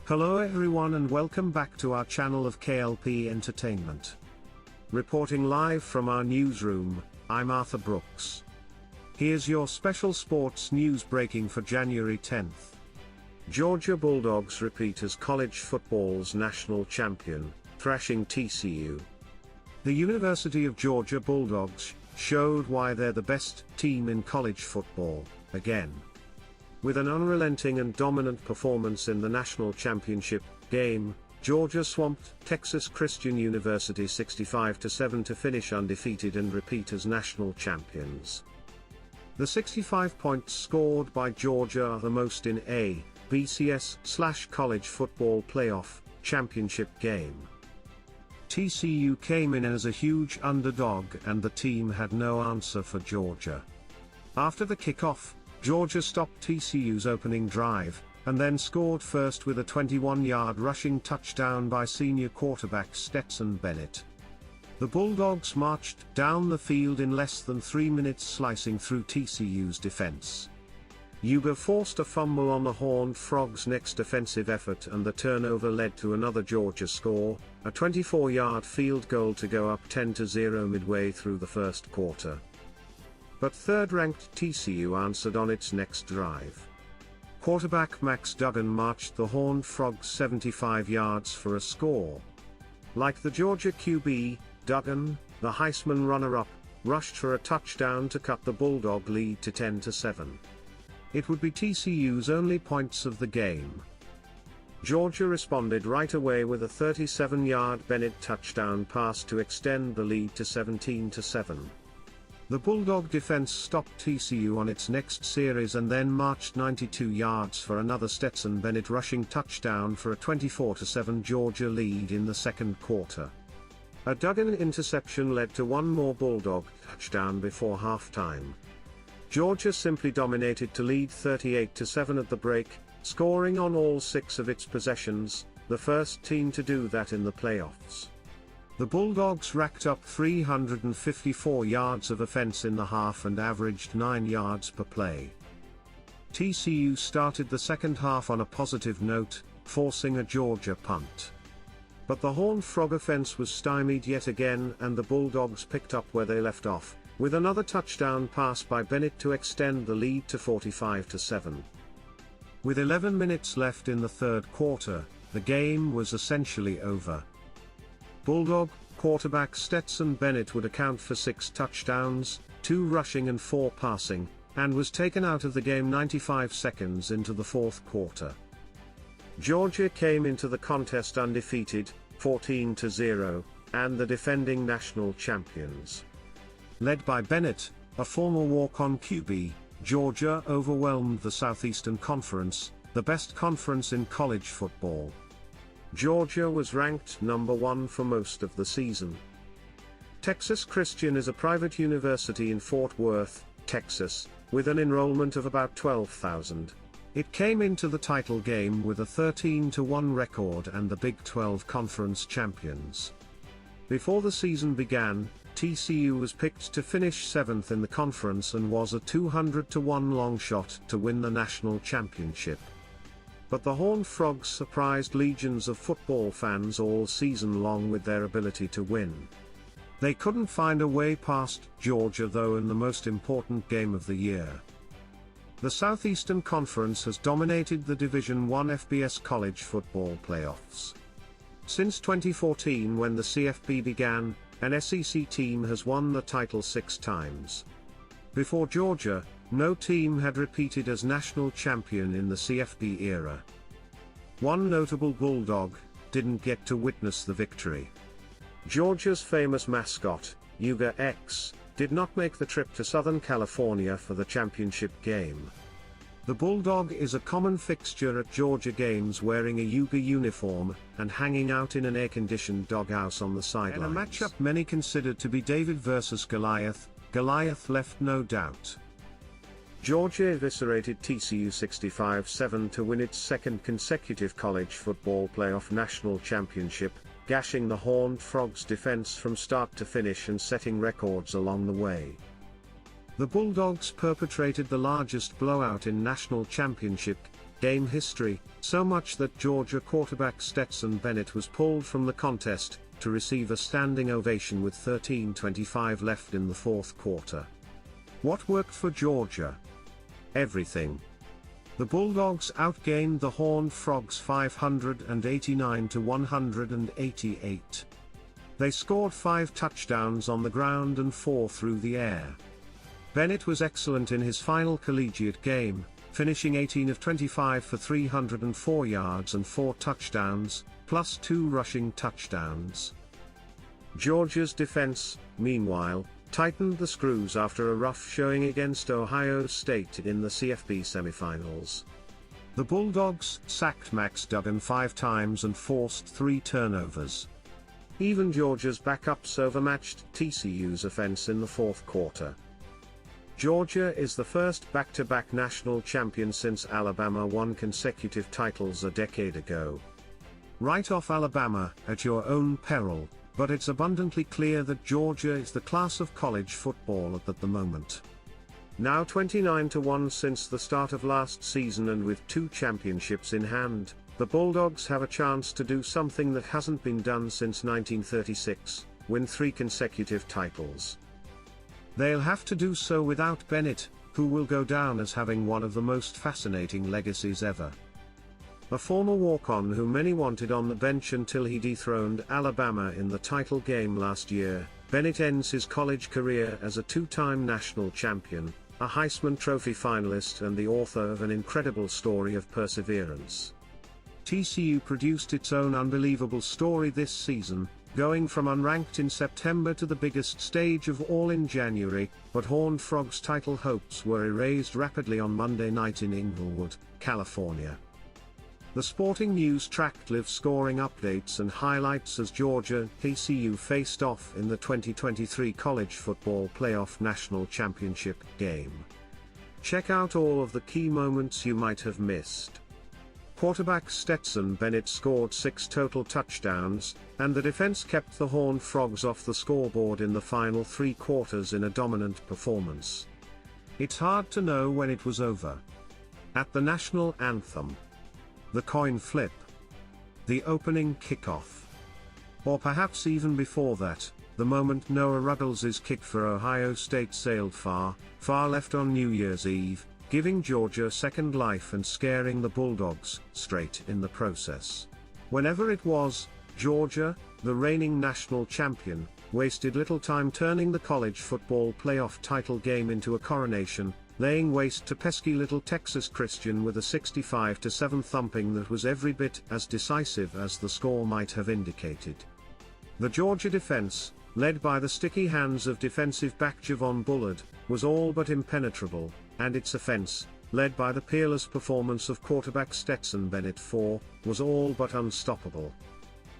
Hello everyone and welcome back to our channel of K.L.P. Entertainment. Reporting live from our newsroom, I'm Arthur Brooks. Here's your special sports news breaking for January 10th. Georgia Bulldogs repeat as college football's national champion, thrashing TCU. The University of Georgia Bulldogs showed why they're the best team in college football, again. With an unrelenting and dominant performance in the national championship game, Georgia swamped Texas Christian University 65-7 to finish undefeated and repeat as national champions. The 65 points scored by Georgia are the most in a BCS/college football playoff championship game. TCU came in as a huge underdog and the team had no answer for Georgia. After the kickoff, Georgia stopped TCU's opening drive, and then scored first with a 21-yard rushing touchdown by senior quarterback Stetson Bennett. The Bulldogs marched down the field in less than 3 minutes, slicing through TCU's defense. Uga forced a fumble on the Horned Frogs' next offensive effort and the turnover led to another Georgia score, a 24-yard field goal to go up 10-0 midway through the first quarter. But third-ranked TCU answered on its next drive. Quarterback Max Duggan marched the Horned Frogs 75 yards for a score. Like the Georgia QB, Duggan, the Heisman runner-up, rushed for a touchdown to cut the Bulldog lead to 10-7. It would be TCU's only points of the game. Georgia responded right away with a 37-yard Bennett touchdown pass to extend the lead to 17-7. The Bulldog defense stopped TCU on its next series and then marched 92 yards for another Stetson Bennett rushing touchdown for a 24-7 Georgia lead in the second quarter. A Duggan interception led to one more Bulldog touchdown before halftime. Georgia simply dominated to lead 38-7 at the break, scoring on all 6 of its possessions, the first team to do that in the playoffs. The Bulldogs racked up 354 yards of offense in the half and averaged 9 yards per play. TCU started the second half on a positive note, forcing a Georgia punt. But the Horned Frog offense was stymied yet again and the Bulldogs picked up where they left off, with another touchdown pass by Bennett to extend the lead to 45-7. With 11 minutes left in the third quarter, the game was essentially over. Bulldog quarterback Stetson Bennett would account for 6 touchdowns, 2 rushing and 4 passing, and was taken out of the game 95 seconds into the fourth quarter. Georgia came into the contest undefeated, 14-0, and the defending national champions. Led by Bennett, a former walk-on QB, Georgia overwhelmed the Southeastern Conference, the best conference in college football. Georgia was ranked number 1 for most of the season. Texas Christian is a private university in Fort Worth, Texas, with an enrollment of about 12,000. It came into the title game with a 13-1 record and the Big 12 Conference champions. Before the season began, TCU was picked to finish 7th in the conference and was a 200-1 long shot to win the national championship. But the Horned Frogs surprised legions of football fans all season long with their ability to win. They couldn't find a way past Georgia though in the most important game of the year. The Southeastern Conference has dominated the Division I FBS college football playoffs. Since 2014 when the CFP began, an SEC team has won the title 6 times. Before Georgia, no team had repeated as national champion in the CFP era. One notable Bulldog didn't get to witness the victory. Georgia's famous mascot, Uga X, did not make the trip to Southern California for the championship game. The Bulldog is a common fixture at Georgia games, wearing a Uga uniform and hanging out in an air-conditioned doghouse on the sidelines. In a matchup many considered to be David versus Goliath, Goliath left no doubt. Georgia eviscerated TCU 65-7 to win its second consecutive college football playoff national championship, gashing the Horned Frogs' defense from start to finish and setting records along the way. The Bulldogs perpetrated the largest blowout in national championship game history, so much that Georgia quarterback Stetson Bennett was pulled from the contest, to receive a standing ovation with 13:25 left in the fourth quarter. What worked for Georgia? Everything. The Bulldogs outgained the Horned Frogs 589 to 188. They scored 5 touchdowns on the ground and 4 through the air. Bennett was excellent in his final collegiate game, finishing 18 of 25 for 304 yards and 4 touchdowns, plus 2 rushing touchdowns. Georgia's defense, meanwhile, tightened the screws after a rough showing against Ohio State in the CFP semifinals. The Bulldogs sacked Max Duggan 5 times and forced 3 turnovers. Even Georgia's backups overmatched TCU's offense in the fourth quarter. Georgia is the first back-to-back national champion since Alabama won consecutive titles a decade ago. Write off Alabama at your own peril, but it's abundantly clear that Georgia is the class of college football at the moment. Now 29-1 since the start of last season and with 2 championships in hand, the Bulldogs have a chance to do something that hasn't been done since 1936, win 3 consecutive titles. They'll have to do so without Bennett, who will go down as having one of the most fascinating legacies ever. A former walk-on who many wanted on the bench until he dethroned Alabama in the title game last year, Bennett ends his college career as a 2-time national champion, a Heisman Trophy finalist and the author of an incredible story of perseverance. TCU produced its own unbelievable story this season, going from unranked in September to the biggest stage of all in January, but Horned Frogs' title hopes were erased rapidly on Monday night in Inglewood, California. The Sporting News tracked live scoring updates and highlights as Georgia and TCU faced off in the 2023 College Football Playoff National Championship game. Check out all of the key moments you might have missed. Quarterback Stetson Bennett scored 6 total touchdowns, and the defense kept the Horned Frogs off the scoreboard in the final 3 quarters in a dominant performance. It's hard to know when it was over. At the national anthem, the coin flip, the opening kickoff, or perhaps even before that, the moment Noah Ruggles' kick for Ohio State sailed far, far left on New Year's Eve, giving Georgia second life and scaring the Bulldogs straight in the process. Whenever it was, Georgia, the reigning national champion, wasted little time turning the college football playoff title game into a coronation, laying waste to pesky little Texas Christian with a 65-7 thumping that was every bit as decisive as the score might have indicated. The Georgia defense, led by the sticky hands of defensive back Javon Bullard, was all but impenetrable, and its offense, led by the peerless performance of quarterback Stetson Bennett was all but unstoppable.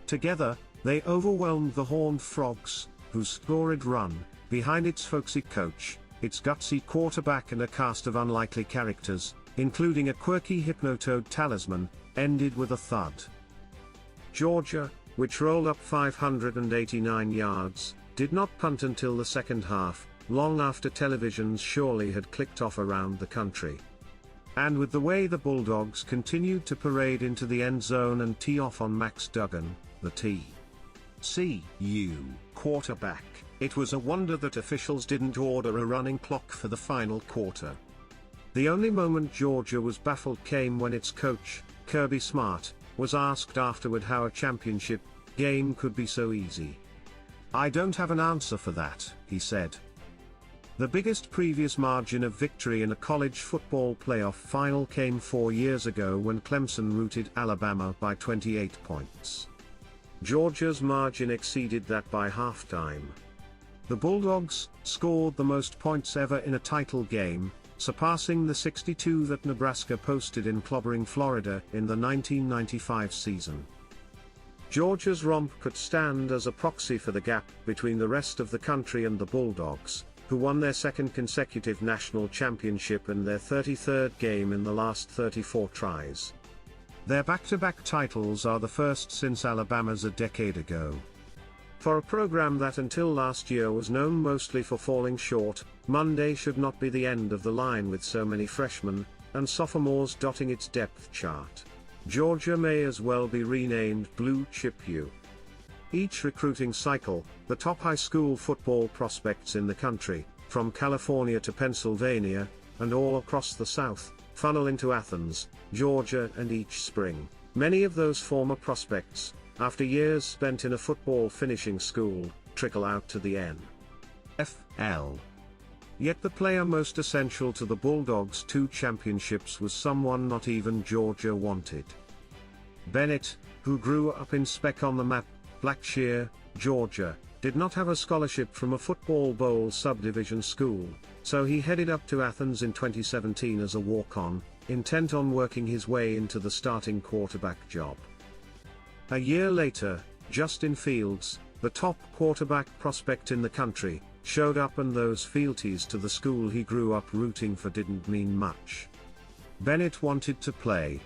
Together, they overwhelmed the Horned Frogs, whose storied run, behind its folksy coach, its gutsy quarterback and a cast of unlikely characters, including a quirky Hypnotoad talisman, ended with a thud. Georgia, which rolled up 589 yards, did not punt until the second half, long after televisions surely had clicked off around the country. And with the way the Bulldogs continued to parade into the end zone and tee off on Max Duggan, the TCU quarterback, it was a wonder that officials didn't order a running clock for the final quarter. The only moment Georgia was baffled came when its coach, Kirby Smart, was asked afterward how a championship game could be so easy. "I don't have an answer for that," he said. The biggest previous margin of victory in a college football playoff final came 4 years ago when Clemson routed Alabama by 28 points. Georgia's margin exceeded that by halftime. The Bulldogs scored the most points ever in a title game, surpassing the 62 that Nebraska posted in clobbering Florida in the 1995 season. Georgia's romp could stand as a proxy for the gap between the rest of the country and the Bulldogs, who won their second consecutive national championship and their 33rd game in the last 34 tries. Their back-to-back titles are the first since Alabama's a decade ago. For a program that until last year was known mostly for falling short, Monday should not be the end of the line with so many freshmen, and sophomores dotting its depth chart. Georgia may as well be renamed Blue Chip U. Each recruiting cycle, the top high school football prospects in the country, from California to Pennsylvania, and all across the South, funnel into Athens, Georgia, and each spring, many of those former prospects, after years spent in a football finishing school, trickle out to the NFL. Yet the player most essential to the Bulldogs' 2 championships was someone not even Georgia wanted. Bennett, who grew up in Speck-on-the-Map, Blackshear, Georgia, did not have a scholarship from a football bowl subdivision school, so he headed up to Athens in 2017 as a walk-on, intent on working his way into the starting quarterback job. A year later, Justin Fields, the top quarterback prospect in the country, showed up, and those fealties to the school he grew up rooting for didn't mean much. Bennett wanted to play.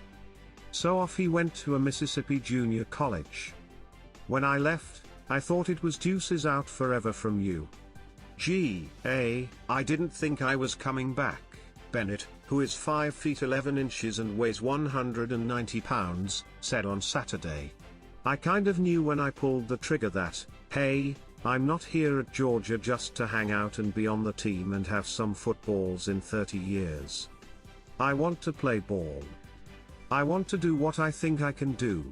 So off he went to a Mississippi junior college. When I left, I thought it was deuces out forever from you. I didn't think I was coming back, Bennett, who is 5 feet 11 inches and weighs 190 pounds, said on Saturday. I kind of knew when I pulled the trigger that, hey, I'm not here at Georgia just to hang out and be on the team and have some footballs in 30 years. I want to play ball. I want to do what I think I can do.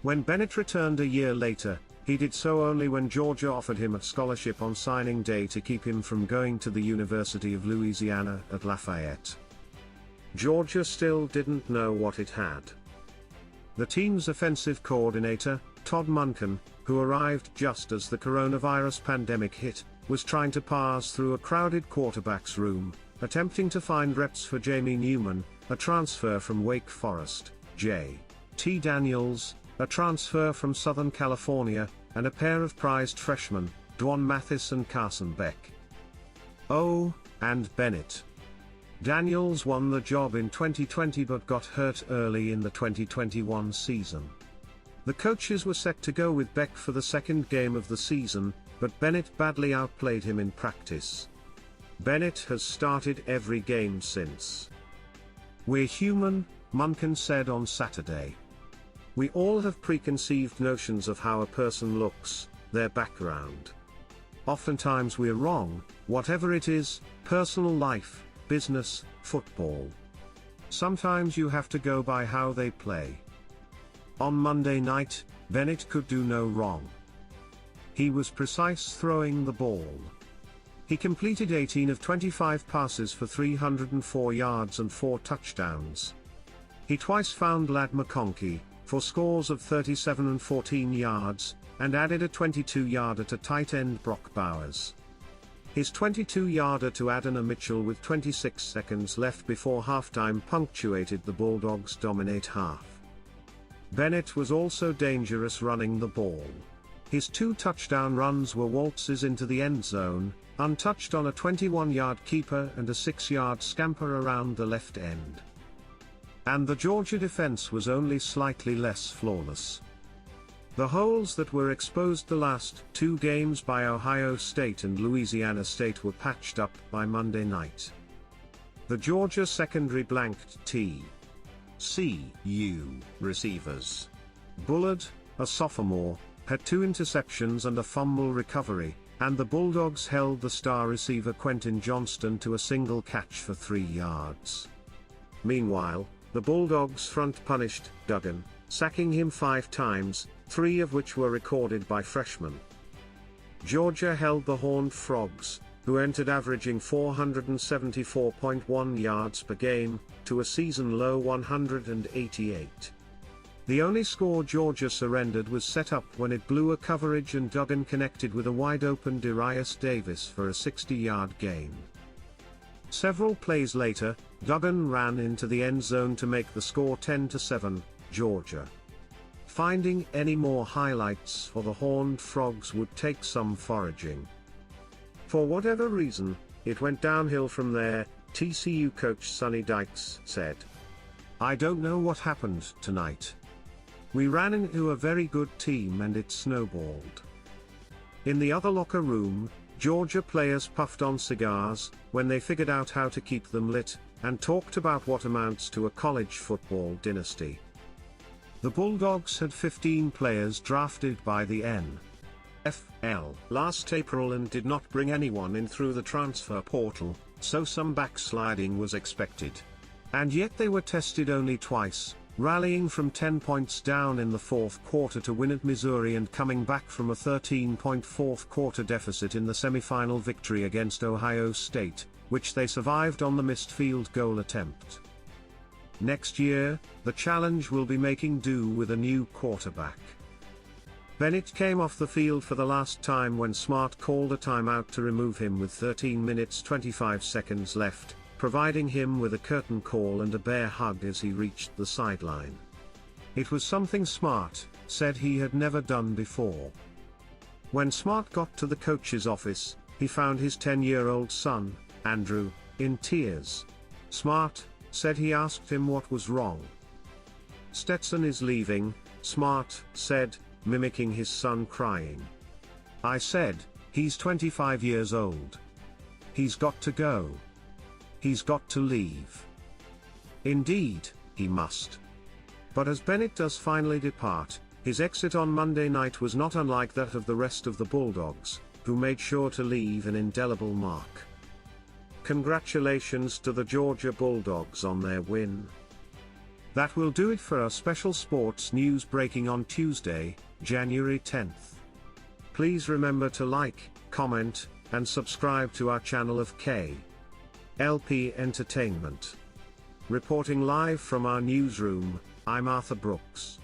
When Bennett returned a year later, he did so only when Georgia offered him a scholarship on signing day to keep him from going to the University of Louisiana at Lafayette. Georgia still didn't know what it had. The team's offensive coordinator, Todd Monken, who arrived just as the coronavirus pandemic hit, was trying to pass through a crowded quarterback's room, attempting to find reps for Jamie Newman, a transfer from Wake Forest, J.T. Daniels, a transfer from Southern California, and a pair of prized freshmen, Dwan Mathis and Carson Beck. Oh, and Bennett. Daniels won the job in 2020 but got hurt early in the 2021 season. The coaches were set to go with Beck for the second game of the season, but Bennett badly outplayed him in practice. Bennett has started every game since. We're human, Monken said on Saturday. We all have preconceived notions of how a person looks, their background. Oftentimes we're wrong, whatever it is, personal life, business, football. Sometimes you have to go by how they play. On Monday night, Bennett could do no wrong. He was precise throwing the ball. He completed 18 of 25 passes for 304 yards and 4 touchdowns. He twice found Ladd McConkey, for scores of 37 and 14 yards, and added a 22-yarder to tight end Brock Bowers. His 22-yarder to Adonai Mitchell with 26 seconds left before halftime punctuated the Bulldogs' dominate half. Bennett was also dangerous running the ball. His 2 touchdown runs were waltzes into the end zone, untouched on a 21-yard keeper and a 6-yard scamper around the left end. And the Georgia defense was only slightly less flawless. The holes that were exposed the last 2 games by Ohio State and Louisiana State were patched up by Monday night. The Georgia secondary blanked TCU receivers. Bullard, a sophomore, had 2 interceptions and a fumble recovery, and the Bulldogs held the star receiver Quentin Johnston to a single catch for 3 yards. Meanwhile, the Bulldogs front punished Duggan, sacking him 5 times, 3 of which were recorded by freshmen. Georgia held the Horned Frogs, who entered averaging 474.1 yards per game, to a season-low 188. The only score Georgia surrendered was set up when it blew a coverage and Duggan connected with a wide-open Darius Davis for a 60-yard gain. Several plays later, Duggan ran into the end zone to make the score 10-7, Georgia. Finding any more highlights for the Horned Frogs would take some foraging. For whatever reason, it went downhill from there, TCU coach Sonny Dykes said. I don't know what happened tonight. We ran into a very good team and it snowballed. In the other locker room, Georgia players puffed on cigars, when they figured out how to keep them lit, and talked about what amounts to a college football dynasty. The Bulldogs had 15 players drafted by the NFL last April and did not bring anyone in through the transfer portal, so some backsliding was expected. And yet they were tested only twice, rallying from 10 points down in the fourth quarter to win at Missouri and coming back from a 13-point fourth quarter deficit in the semifinal victory against Ohio State, which they survived on the missed field goal attempt. Next year, the challenge will be making do with a new quarterback. Bennett came off the field for the last time when Smart called a timeout to remove him with 13 minutes 25 seconds left, providing him with a curtain call and a bear hug as he reached the sideline. It was something Smart said he had never done before. When Smart got to the coach's office, he found his 10-year-old son, Andrew, in tears. Smart said he asked him what was wrong. "Stetson is leaving," Smart said, mimicking his son crying. "I said, he's 25 years old. He's got to go. He's got to leave. Indeed, he must." But as Bennett does finally depart, his exit on Monday night was not unlike that of the rest of the Bulldogs, who made sure to leave an indelible mark. Congratulations to the Georgia Bulldogs on their win. That will do it for our special sports news breaking on Tuesday, January 10th. Please remember to like, comment, and subscribe to our channel of K.L.P. Entertainment. Reporting live from our newsroom, I'm Arthur Brooks.